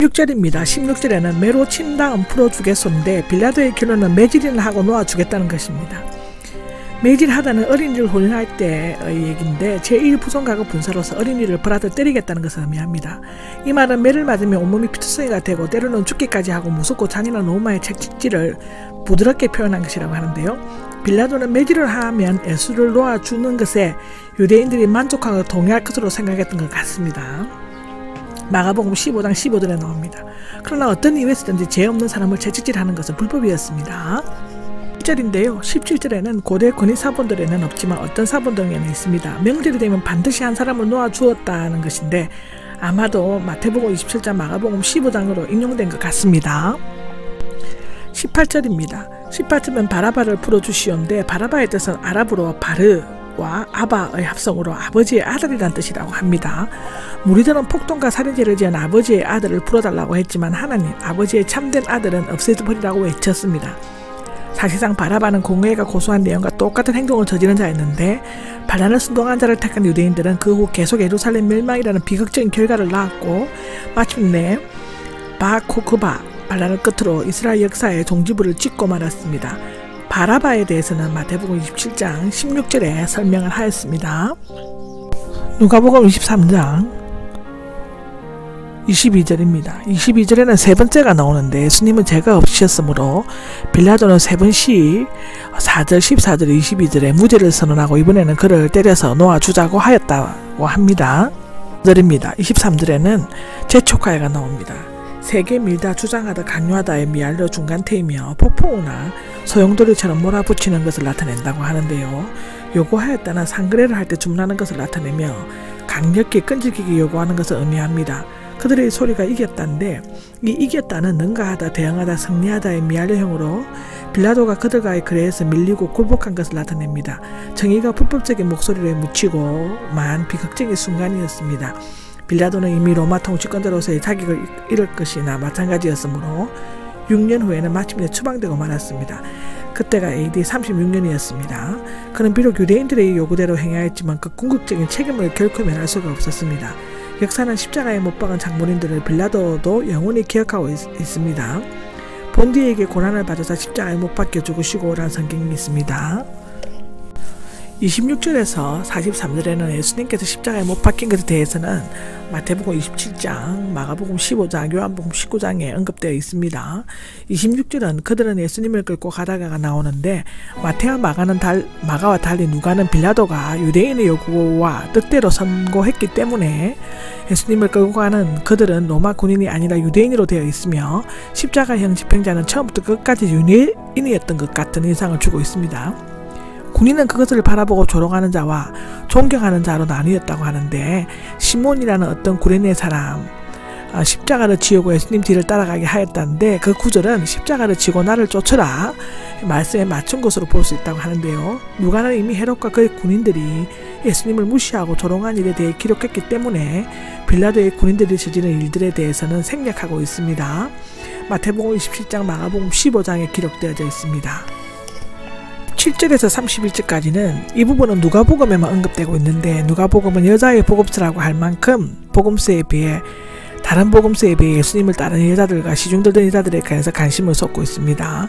16절입니다. 16절에는 매로 친 다음 풀어주겠소인데 빌라도의 결론은 매질이나 하고 놓아주겠다는 것입니다. 매질하다는 어린이를 혼인할 때의 얘기인데 제1부성가급 분사로서 어린이를 벌하듯 때리겠다는 것을 의미합니다. 이 말은 매를 맞으면 온몸이 피투성이가 되고 때로는 죽기까지 하고 무섭고 잔인한 로마의 채찍질을 부드럽게 표현한 것이라고 하는데요. 빌라도는 매질을 하면 예수를 놓아주는 것에 유대인들이 만족하고 동의할 것으로 생각했던 것 같습니다. 마가복음 15장 15절에 나옵니다. 그러나 어떤 이유에서든지 죄 없는 사람을 채찍질하는 것은 불법이었습니다. 17절인데요. 17절에는 고대 권위 사본들에는 없지만 어떤 사본들에는 있습니다. 명절이 되면 반드시 한 사람을 놓아주었다는 것인데 아마도 마태복음 27장 마가복음 15장으로 인용된 것 같습니다. 18절입니다. 18절은 바라바를 풀어주시온데 바라바의 뜻은 아랍어로 바르와 아바의 합성으로 아버지의 아들이란 뜻이라고 합니다. 무리들은 폭동과 살인죄를 지은 아버지의 아들을 풀어달라고 했지만 하나님 아버지의 참된 아들은 없애버리라고 외쳤습니다. 사실상 바라바는 공회가 고소한 내용과 똑같은 행동을 저지른 자였는데 반란을 선동한 자를 택한 유대인들은 그 후 계속 예루살렘 멸망이라는 비극적인 결과를 낳았고 마침내 바코크바 반란을 끝으로 이스라엘 역사의 종지부를 찍고 말았습니다. 바라바에 대해서는 마태복음 27장 16절에 설명을 하였습니다. 누가복음 23장 22절입니다. 22절에는 세 번째가 나오는데 예수님은 죄가 없으셨으므로 빌라도는 세 번씩 4절, 14절, 22절에 무죄를 선언하고 이번에는 그를 때려서 놓아주자고 하였다고 합니다. 23절에는 재촉하여가 나옵니다. 세게 밀다 주장하다 강요하다의 미알로 중간태이며 폭풍우나 소용돌이처럼 몰아붙이는 것을 나타낸다고 하는데요. 요구하였다는 상거래를 할 때 주문하는 것을 나타내며 강력히 끈질기게 요구하는 것을 의미합니다. 그들의 소리가 이겼다인데 이 이겼다는 능가하다, 대항하다, 승리하다의 미알료형으로 빌라도가 그들과의 거래에서 밀리고 굴복한 것을 나타냅니다. 정의가 불법적인 목소리를 묻히고만 비극적인 순간이었습니다. 빌라도는 이미 로마 통치권자로서의 자격을 잃을 것이나 마찬가지였으므로 6년 후에는 마침내 추방되고 말았습니다. 그때가 AD 36년이었습니다. 그는 비록 유대인들의 요구대로 행하였지만 그 궁극적인 책임을 결코 면할 수가 없었습니다. 역사는 십자가에 못 박은 장본인들을 빌라도도 영원히 기억하고 있습니다. 본디에게 고난을 받아서 십자가에 못 박혀 죽으시고 라는 성경이 있습니다. 26절에서 43절에는 예수님께서 십자가에 못 박힌 것에 대해서는 마태복음 27장, 마가복음 15장, 요한복음 19장에 언급되어 있습니다. 26절은 그들은 예수님을 끌고 가다가 나오는데 마태와 마가와 달리 누가는 빌라도가 유대인의 요구와 뜻대로 선고했기 때문에 예수님을 끌고 가는 그들은 로마 군인이 아니라 유대인으로 되어 있으며 십자가형 집행자는 처음부터 끝까지 유대인이었던 것 같은 인상을 주고 있습니다. 군인은 그것을 바라보고 조롱하는 자와 존경하는 자로 나뉘었다고 하는데 시몬이라는 어떤 구레네 사람 십자가를 지우고 예수님 뒤를 따라가게 하였다는데 그 구절은 십자가를 지고 나를 쫓으라 말씀에 맞춘 것으로 볼 수 있다고 하는데요. 누가는 이미 헤롯과 그의 군인들이 예수님을 무시하고 조롱한 일에 대해 기록했기 때문에 빌라도의 군인들이 저지른 일들에 대해서는 생략하고 있습니다. 마태복음 27장, 마가복음 15장에 기록되어져 있습니다. 7절에서 31절까지는 이 부분은 누가복음에만 언급되고 있는데 누가복음은 여자의 복음서라고 할 만큼 복음서에 비해 다른 복음서에 비해 예수님을 따르는 여자들과 시중들던 여자들에 관해서 관심을 쏟고 있습니다.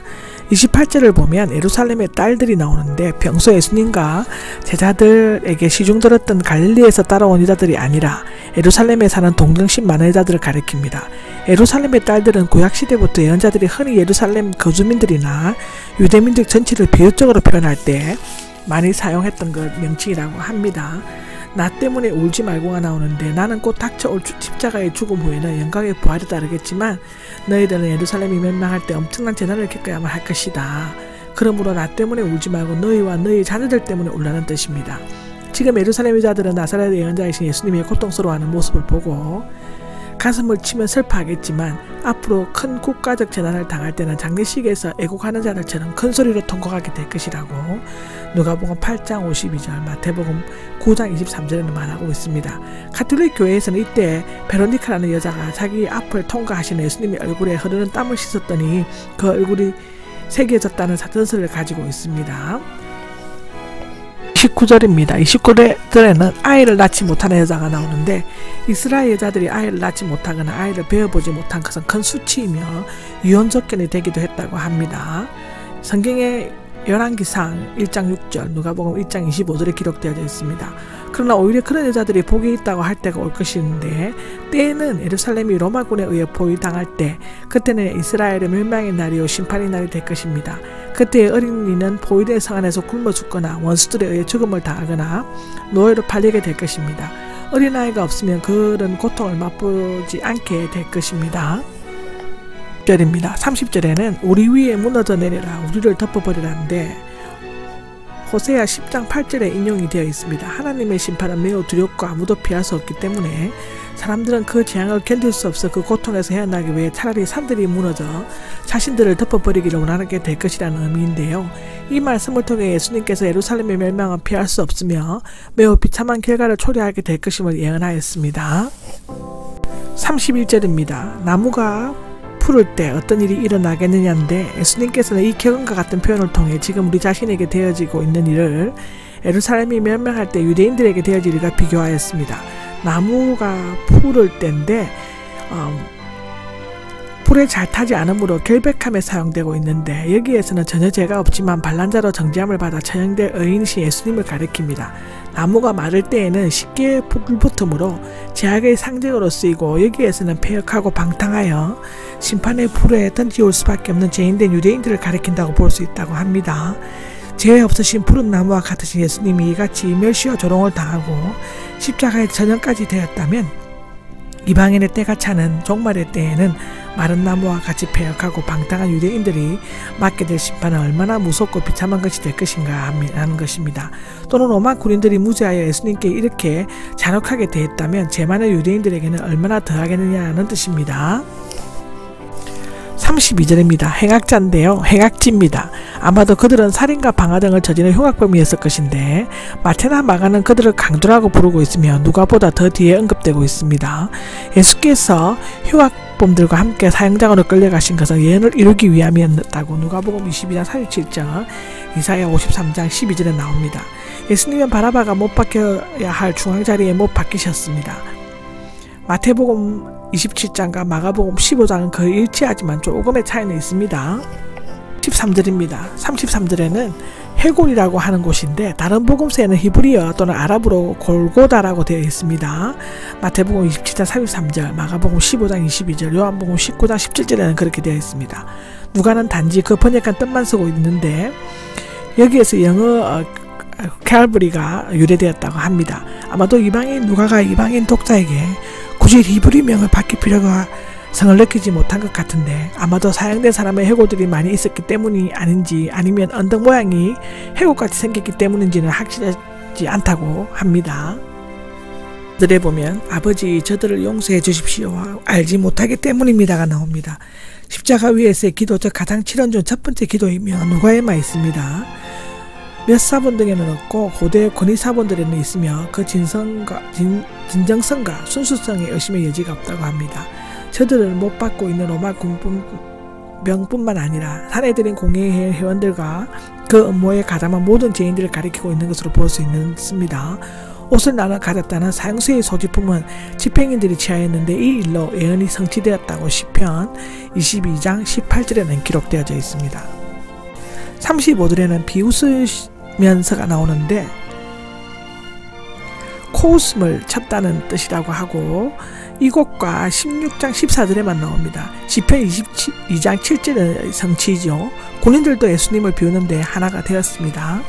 28절을 보면 예루살렘의 딸들이 나오는데 평소 예수님과 제자들에게 시중들었던 갈릴리에서 따라온 여자들이 아니라 예루살렘에 사는 동정심 많은 여자들을 가리킵니다. 예루살렘의 딸들은 구약시대부터 예언자들이 흔히 예루살렘 거주민들이나 유대민족 전체를 비유적으로 표현할 때 많이 사용했던 것 명칭이라고 합니다. 나 때문에 울지 말고가 나오는데 나는 곧 닥쳐올 십자가의 죽음 후에는 영광의 부활이 따르겠지만 너희들은 예루살렘이 멸망할 때 엄청난 재난을 겪어야만 할 것이다. 그러므로 나 때문에 울지 말고 너희와 너희 자녀들 때문에 울라는 뜻입니다. 지금 예루살렘 여자들은 나사렛 예언자이신 예수님의 고통스러워하는 모습을 보고 가슴을 치면 슬퍼하겠지만 앞으로 큰 국가적 재난을 당할 때는 장례식에서 애곡하는 자들처럼 큰 소리로 통곡하게 될 것이라고 누가복음 8장 52절, 마태복음 9장 23절에는 말하고 있습니다. 가톨릭 교회에서는 이때 베로니카라는 여자가 자기 앞을 통과하시는 예수님의 얼굴에 흐르는 땀을 씻었더니 그 얼굴이 새겨졌다는 사전설을 가지고 있습니다. 29절입니다. 29절에는 아이를 낳지 못하는 여자가 나오는데 이스라엘 여자들이 아이를 낳지 못하거나 아이를 배워보지 못한 것은 큰 수치이며 유언 조건이 되기도 했다고 합니다. 성경의 열왕기상 1장 6절, 누가복음 1장 25절에 기록되어 있습니다. 그러나 오히려 그런 여자들이 복이 있다고 할 때가 올 것인데 때에는 예루살렘이 로마군에 의해 포위당할 때 그때는 이스라엘의 멸망의 날이요 심판의 날이 될 것입니다. 그때 어린이는 포위된 성 안에서 굶어 죽거나 원수들에 의해 죽음을 당하거나 노예로 팔리게 될 것입니다. 어린아이가 없으면 그런 고통을 맛보지 않게 될 것입니다. 30절에는 우리 위에 무너져 내려라 우리를 덮어버리라는데 호세아 10장 8절에 인용이 되어 있습니다. 하나님의 심판은 매우 두렵고 아무도 피할 수 없기 때문에 사람들은 그 재앙을 견딜 수 없어 그 고통에서 헤어나기 위해 차라리 산들이 무너져 자신들을 덮어버리기를 원하게 될 것이라는 의미인데요. 이 말씀을 통해 예수님께서 예루살렘의 멸망은 피할 수 없으며 매우 비참한 결과를 초래하게 될 것임을 예언하였습니다. 31절입니다. 나무가 풀을 때 어떤 일이 일어나겠느냐인데 예수님께서는 이 격언과 같은 표현을 통해 지금 우리 자신에게 되어지고 있는 일을 예루살렘이 멸망할 때 유대인들에게 되어질 일과 비교하였습니다. 나무가 풀을 때인데 불에 잘 타지 않으므로 결백함에 사용되고 있는데 여기에서는 전혀 죄가 없지만 반란자로 정죄함을 받아 처형될 의인이신 예수님을 가리킵니다. 나무가 마를 때에는 쉽게 불붙으므로 죄악의 상징으로 쓰이고 여기에서는 폐역하고 방탕하여 심판의 불에 던지올 수밖에 없는 죄인된 유대인들을 가리킨다고 볼 수 있다고 합니다. 죄 없으신 푸른 나무와 같으신 예수님이 이같이 멸시와 조롱을 당하고 십자가의 전형까지 되었다면 이방인의 때가 차는 종말의 때에는 마른 나무와 같이 폐역하고 방탕한 유대인들이 맞게 될 심판은 얼마나 무섭고 비참한 것이 될 것인가 하는 것입니다. 또는 로마 군인들이 무죄하여 예수님께 이렇게 잔혹하게 대했다면 죄 많은 유대인들에게는 얼마나 더하겠느냐는 뜻입니다. 32절입니다. 행악자인데요. 행악지입니다. 아마도 그들은 살인과 방화 등을 저지른 흉악범이었을 것인데 마태나 마가는 그들을 강도라고 부르고 있으며 누가보다 더 뒤에 언급되고 있습니다. 예수께서 흉악범들과 함께 사형장으로 끌려가신 것은 예언을 이루기 위함이었다고 누가복음 22장 37절, 이사야 53장 12절에 나옵니다. 예수님은 바라바가 못 박혀야 할 중앙자리에 못 박히셨습니다. 마태복음 27장과 마가복음 15장은 거의 일치하지만 조금의 차이는 있습니다. 13절입니다. 33절에는 해골이라고 하는 곳인데 다른 복음서에는 히브리어 또는 아랍어로 골고다라고 되어 있습니다. 마태복음 27장 33절, 마가복음 15장 22절, 요한복음 19장 17절에는 그렇게 되어 있습니다. 누가는 단지 그 번역한 뜻만 쓰고 있는데 여기에서 영어 칼브리가 유래되었다고 합니다. 아마도 이방인 누가가 이방인 독자에게 굳이 히브리명을 바뀔 필요가 성을 느끼지 못한 것 같은데 아마도 사형된 사람의 해골들이 많이 있었기 때문이 아닌지 아니면 언덕 모양이 해골같이 생겼기 때문인지는 확실하지 않다고 합니다. 들에 보면 아버지 저들을 용서해 주십시오 알지 못하기 때문입니다가 나옵니다. 십자가 위에서의 기도 즉 가장 치른 중 첫 번째 기도이며 누가에만 있습니다. 몇 사본 등에는 없고 고대 권위사본들에는 있으며 그 진정성과 순수성의 의심의 여지가 없다고 합니다. 저들을 못 받고 있는 로마 군병뿐만 아니라 사내들인 공회 회원들과 그 업무에 가담한 모든 죄인들을 가리키고 있는 것으로 볼 수 있습니다. 옷을 나눠 가졌다는 사형수의 소지품은 집행인들이 취하였는데 이 일로 예언이 성취되었다고 시편 22장 18절에는 기록되어져 있습니다. 35절에는 비웃으면서가 나오는데 코웃음을 쳤다는 뜻이라고 하고 이곳과 16장 14절에만 나옵니다. 시편 22장 7절의 성취이죠. 군인들도 예수님을 비우는데 하나가 되었습니다.